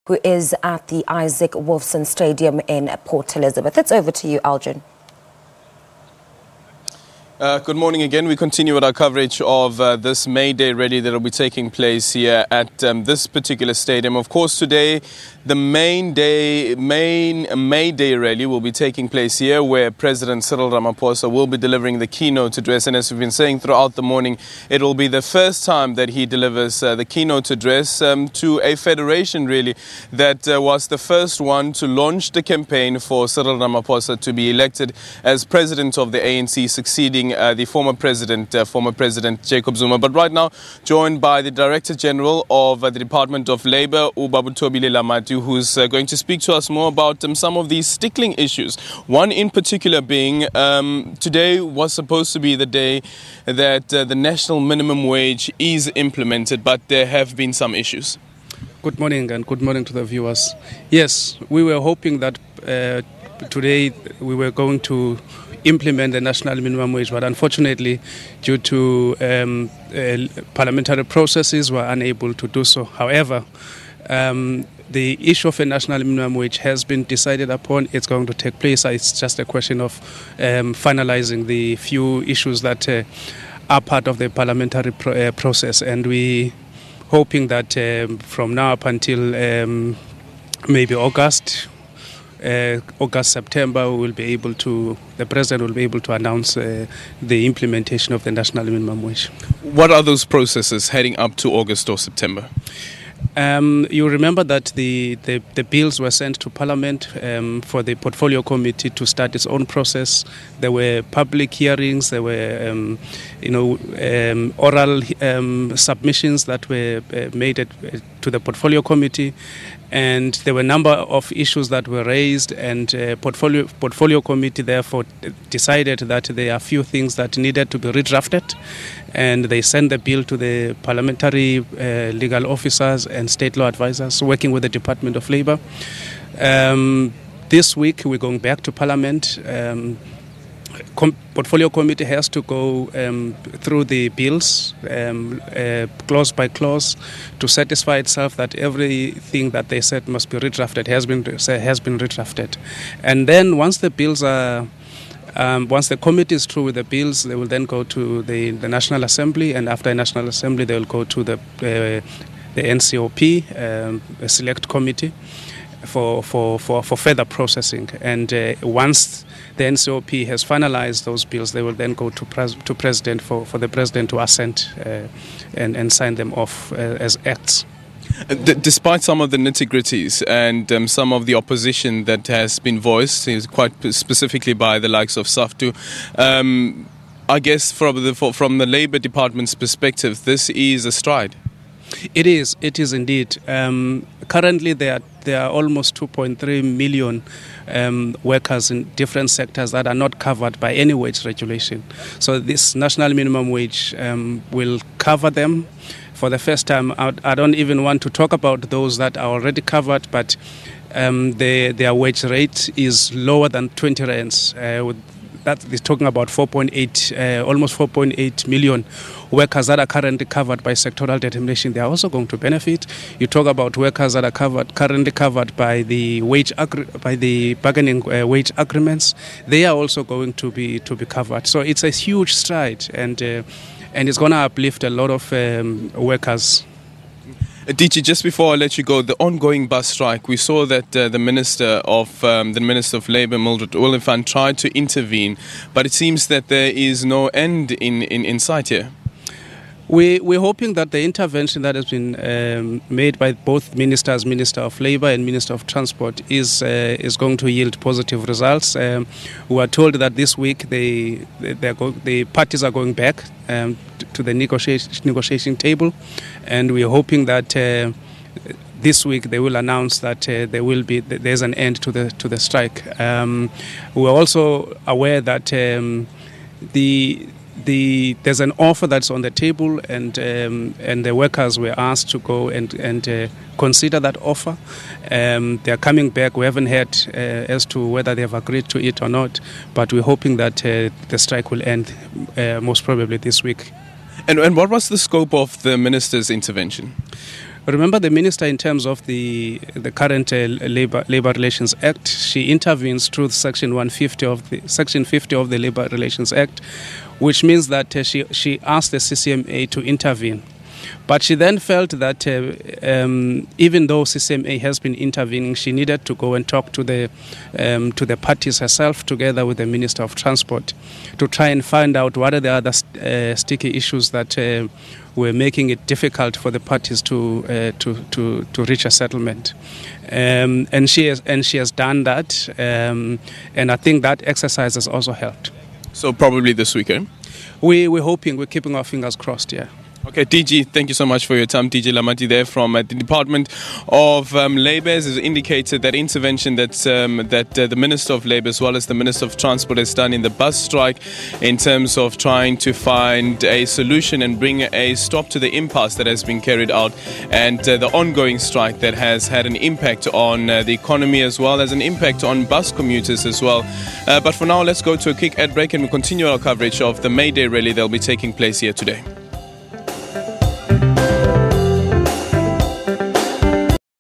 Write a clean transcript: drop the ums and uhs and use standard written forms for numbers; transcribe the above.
who is at the Isaac Wolfson Stadium in Port Elizabeth. It's over to you, Algin. Good morning again. We continue with our coverage of this May Day rally that will be taking place here at this particular stadium. Of course, today the main May Day rally will be taking place here, where President Cyril Ramaphosa will be delivering the keynote address. And as we've been saying throughout the morning, it will be the first time that he delivers the keynote address to a federation, really, that was the first one to launch the campaign for Cyril Ramaphosa to be elected as president of the ANC, succeeding the former president Jacob Zuma. But right now, joined by the Director General of the Department of Labour, Ubabutobile Lamatu, who's going to speak to us more about some of these stickling issues. One in particular being today was supposed to be the day that the national minimum wage is implemented, but there have been some issues. Good morning, and good morning to the viewers. Yes, we were hoping that today we were going to implement the national minimum wage, but unfortunately, due to parliamentary processes, we were unable to do so. However, the issue of a national minimum wage has been decided upon. It's going to take place. It's just a question of finalizing the few issues that are part of the parliamentary process, and we hoping that from now up until maybe August, September, the president will be able to announce the implementation of the national minimum wage. What are those processes heading up to August or September? You remember that the bills were sent to Parliament for the Portfolio Committee to start its own process. There were public hearings, there were oral submissions that were made to the Portfolio Committee, and there were a number of issues that were raised, and Portfolio Committee therefore decided that there are a few things that needed to be redrafted, and they sent the bill to the parliamentary legal officers and state law advisors working with the Department of Labour. This week we're going back to Parliament. Portfolio Committee has to go through the bills clause by clause to satisfy itself that everything that they said must be redrafted has been redrafted. And then once the bills are once the committee is through with the bills, they will then go to the National Assembly, and after the National Assembly they will go to the NCOP, a select committee, for further processing. And once the NCOP has finalized those bills, they will then go to President for the President to assent and sign them off as acts. Despite some of the nitty-gritties and some of the opposition that has been voiced, quite specifically by the likes of SAFTU, I guess from the Labour Department's perspective, this is a stride. It is indeed. Currently, there are almost 2.3 million workers in different sectors that are not covered by any wage regulation. So this national minimum wage will cover them. For the first time, I don't even want to talk about those that are already covered, but their wage rate is lower than 20 rands. That is talking about almost 4.8 million workers that are currently covered by sectoral determination. They are also going to benefit. You talk about workers that are currently covered by the bargaining wage agreements. They are also going to be covered. So it's a huge stride, and it's going to uplift a lot of workers. DG, just before I let you go, the ongoing bus strike, we saw that the Minister of Labour, Mildred Oliphant, tried to intervene, but it seems that there is no end in sight here. We're hoping that the intervention that has been made by both ministers, Minister of Labour and Minister of Transport, is going to yield positive results. We are told that this week the parties are going back to the negotiation table, and we are hoping that this week they will announce that there's an end to the strike. We are also aware that there's an offer that's on the table, and the workers were asked to go and consider that offer. They are coming back. We haven't heard as to whether they have agreed to it or not, but we're hoping that the strike will end most probably this week. And what was the scope of the minister's intervention? Remember, the minister, in terms of the current Labor Relations Act, she intervenes through Section 150 of the Section 50 of the Labor Relations Act, which means that she asked the CCMA to intervene. But she then felt that even though CCMA has been intervening, she needed to go and talk to the parties herself, together with the Minister of Transport, to try and find out what are the other sticky issues that were making it difficult for the parties to reach a settlement. And she has done that, and I think that exercise has also helped. So probably this weekend? We're hoping, we're keeping our fingers crossed, yeah. Okay, DG, thank you so much for your time. DG Lamati there from the Department of Labour has indicated that intervention that the Minister of Labour as well as the Minister of Transport has done in the bus strike in terms of trying to find a solution and bring a stop to the impasse that has been carried out, and the ongoing strike that has had an impact on the economy as well as an impact on bus commuters as well. But for now, let's go to a quick ad break and we'll continue our coverage of the May Day rally that will be taking place here today.